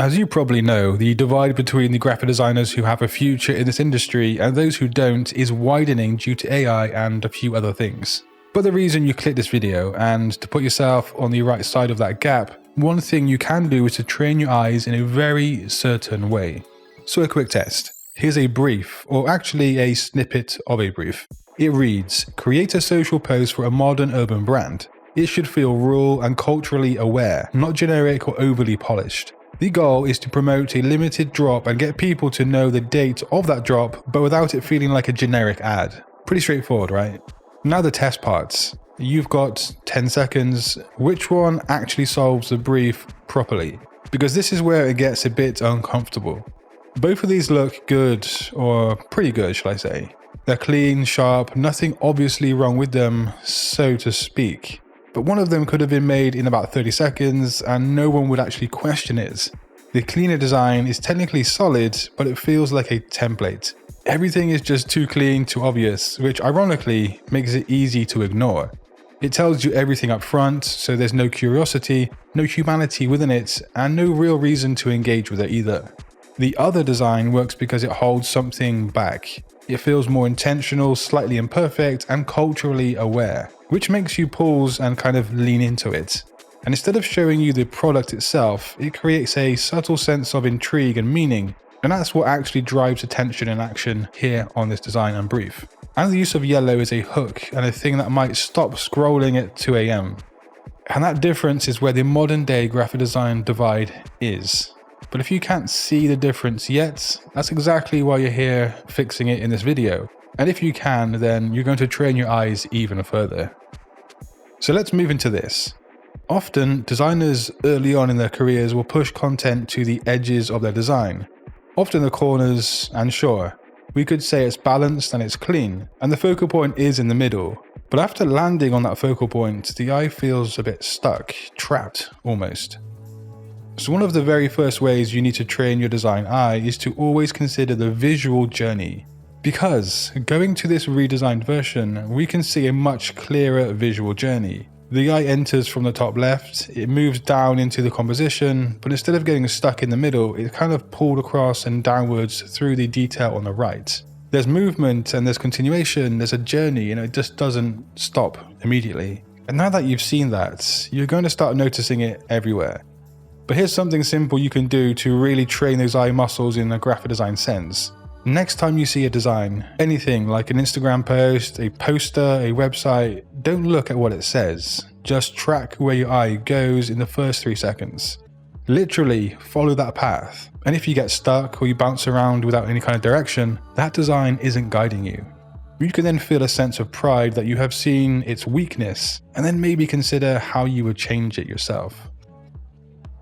As you probably know, the divide between the graphic designers who have a future in this industry and those who don't is widening due to AI and a few other things. But the reason you click this video, and to put yourself on the right side of that gap, one thing you can do is to train your eyes in a very certain way. So a quick test. Here's a brief, or actually a snippet of a brief. It reads, create a social post for a modern urban brand. It should feel raw and culturally aware, not generic or overly polished. The goal is to promote a limited drop and get people to know the date of that drop, but without it feeling like a generic ad. Pretty straightforward, right? Now the test parts. You've got 10 seconds. Which one actually solves the brief properly? Because this is where it gets a bit uncomfortable. Both of these look good, or pretty good, shall I say. They're clean, sharp, nothing obviously wrong with them, so to speak. But one of them could have been made in about 30 seconds and no one would actually question it. The cleaner design is technically solid, but it feels like a template. Everything is just too clean, too obvious, which ironically makes it easy to ignore. It tells you everything up front, so there's no curiosity, no humanity within it, and no real reason to engage with it either. The other design works because it holds something back. It feels more intentional, slightly imperfect, and culturally aware, which makes you pause and kind of lean into it. And instead of showing you the product itself, it creates a subtle sense of intrigue and meaning, and that's what actually drives attention and action here on this design and brief. And the use of yellow is a hook and a thing that might stop scrolling at 2 AM. And that difference is where the modern day graphic design divide is. But if you can't see the difference yet, that's exactly why you're here fixing it in this video. And if you can, then you're going to train your eyes even further. So let's move into this. Often, designers early on in their careers will push content to the edges of their design, often the corners, and sure, we could say it's balanced and it's clean, and the focal point is in the middle. But after landing on that focal point, the eye feels a bit stuck, trapped almost. So one of the very first ways you need to train your design eye is to always consider the visual journey. Because going to this redesigned version, we can see a much clearer visual journey. The eye enters from the top left, it moves down into the composition, but instead of getting stuck in the middle, it's kind of pulled across and downwards through the detail on the right. There's movement and there's continuation, there's a journey, and it just doesn't stop immediately. And now that you've seen that, you're going to start noticing it everywhere. But here's something simple you can do to really train those eye muscles in a graphic design sense. Next time you see a design, anything like an Instagram post, a poster, a website, don't look at what it says. Just track where your eye goes in the first 3 seconds. Literally follow that path. And if you get stuck or you bounce around without any kind of direction, that design isn't guiding you. You can then feel a sense of pride that you have seen its weakness, and then maybe consider how you would change it yourself.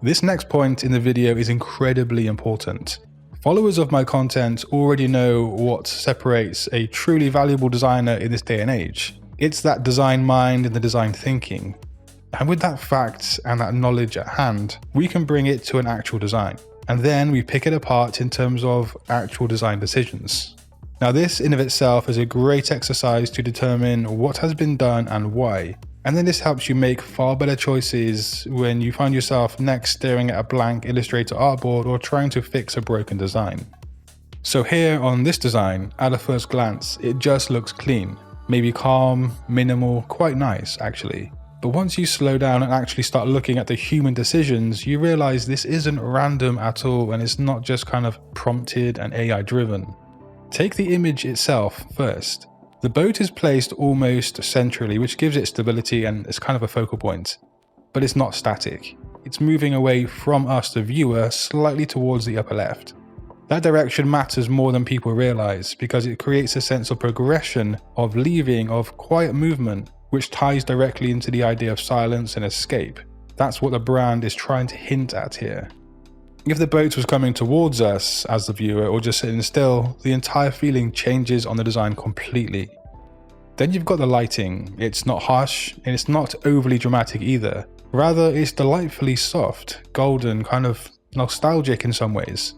This next point in the video is incredibly important. Followers of my content already know what separates a truly valuable designer in this day and age. It's that design mind and the design thinking. And with that fact and that knowledge at hand, we can bring it to an actual design. And then we pick it apart in terms of actual design decisions. Now this in of itself is a great exercise to determine what has been done and why. And then this helps you make far better choices when you find yourself next staring at a blank Illustrator artboard or trying to fix a broken design. So here on this design, at a first glance, it just looks clean. Maybe calm, minimal, quite nice actually. But once you slow down and actually start looking at the human decisions, you realize this isn't random at all and it's not just kind of prompted and AI driven. Take the image itself first. The boat is placed almost centrally, which gives it stability and it's kind of a focal point. But it's not static. It's moving away from us, the viewer, slightly towards the upper left. That direction matters more than people realize because it creates a sense of progression, of leaving, of quiet movement, which ties directly into the idea of silence and escape. That's what the brand is trying to hint at here. If the boat was coming towards us as the viewer or just sitting still, the entire feeling changes on the design completely. Then you've got the lighting. It's not harsh and it's not overly dramatic either. Rather, it's delightfully soft, golden, kind of nostalgic in some ways.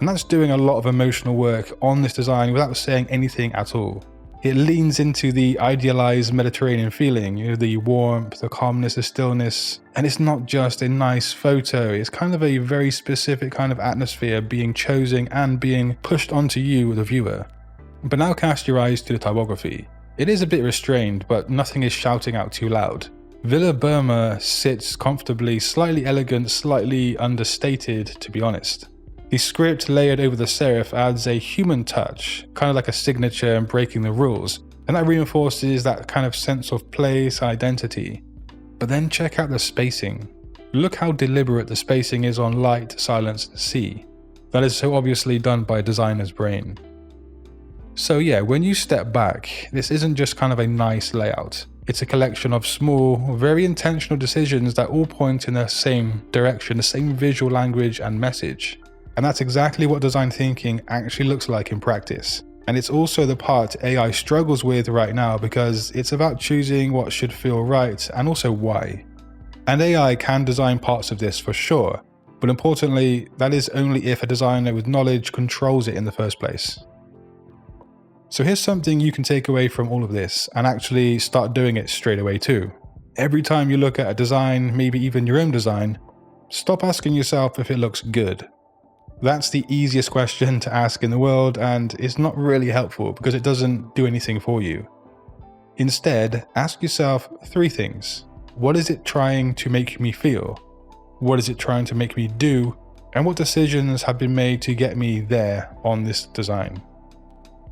And that's doing a lot of emotional work on this design without saying anything at all. It leans into the idealized Mediterranean feeling, the warmth, the calmness, the stillness, and it's not just a nice photo, it's kind of a very specific kind of atmosphere being chosen and being pushed onto you, the viewer. But now cast your eyes to the typography. It is a bit restrained, but nothing is shouting out too loud. Villa Burma sits comfortably, slightly elegant, slightly understated, to be honest. The script layered over the serif adds a human touch, kind of like a signature and breaking the rules, and that reinforces that kind of sense of place, identity. But then check out the spacing. Look how deliberate the spacing is on light, silence, and sea. That is so obviously done by a designer's brain. So yeah, when you step back, this isn't just kind of a nice layout. It's a collection of small, very intentional decisions that all point in the same direction, the same visual language and message. And that's exactly what design thinking actually looks like in practice. And it's also the part AI struggles with right now because it's about choosing what should feel right and also why. And AI can design parts of this for sure, but importantly, that is only if a designer with knowledge controls it in the first place. So here's something you can take away from all of this and actually start doing it straight away too. Every time you look at a design, maybe even your own design, stop asking yourself if it looks good. That's the easiest question to ask in the world, and it's not really helpful because it doesn't do anything for you. Instead, ask yourself 3 things. What is it trying to make me feel? What is it trying to make me do? And what decisions have been made to get me there on this design?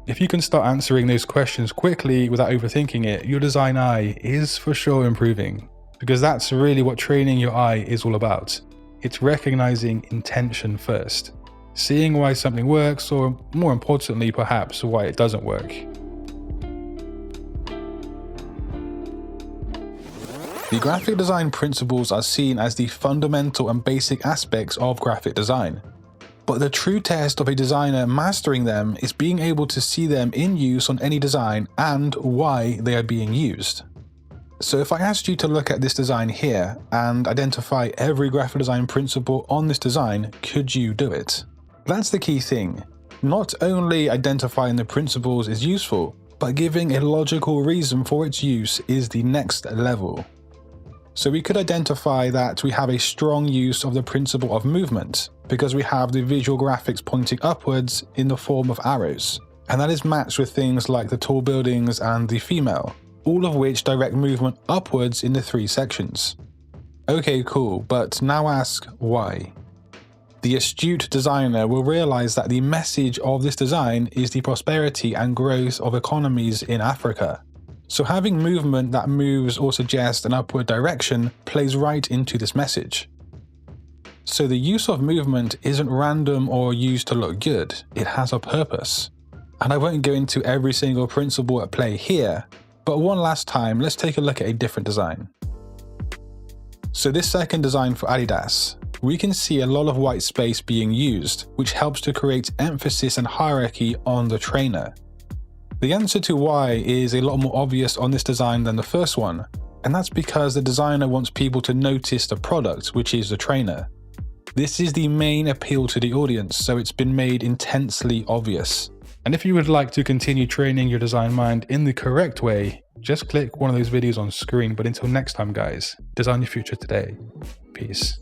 If you can start answering those questions quickly without overthinking it, your design eye is for sure improving. Because that's really what training your eye is all about. It's recognizing intention first. Seeing why something works, or more importantly perhaps, why it doesn't work. The graphic design principles are seen as the fundamental and basic aspects of graphic design. But the true test of a designer mastering them is being able to see them in use on any design and why they are being used. So if I asked you to look at this design here and identify every graphic design principle on this design, could you do it? That's the key thing. Not only identifying the principles is useful, but giving a logical reason for its use is the next level. So we could identify that we have a strong use of the principle of movement, because we have the visual graphics pointing upwards in the form of arrows. And that is matched with things like the tall buildings and the female, all of which direct movement upwards in the 3 sections. Okay, cool, but now ask why. The astute designer will realize that the message of this design is the prosperity and growth of economies in Africa. So having movement that moves or suggests an upward direction plays right into this message. So the use of movement isn't random or used to look good, it has a purpose. And I won't go into every single principle at play here, but one last time, let's take a look at a different design. So this second design for Adidas, we can see a lot of white space being used, which helps to create emphasis and hierarchy on the trainer. The answer to why is a lot more obvious on this design than the first one, and that's because the designer wants people to notice the product, which is the trainer. This is the main appeal to the audience, so it's been made intensely obvious. And if you would like to continue training your design mind in the correct way, just click one of those videos on screen. But until next time guys, design your future today. Peace.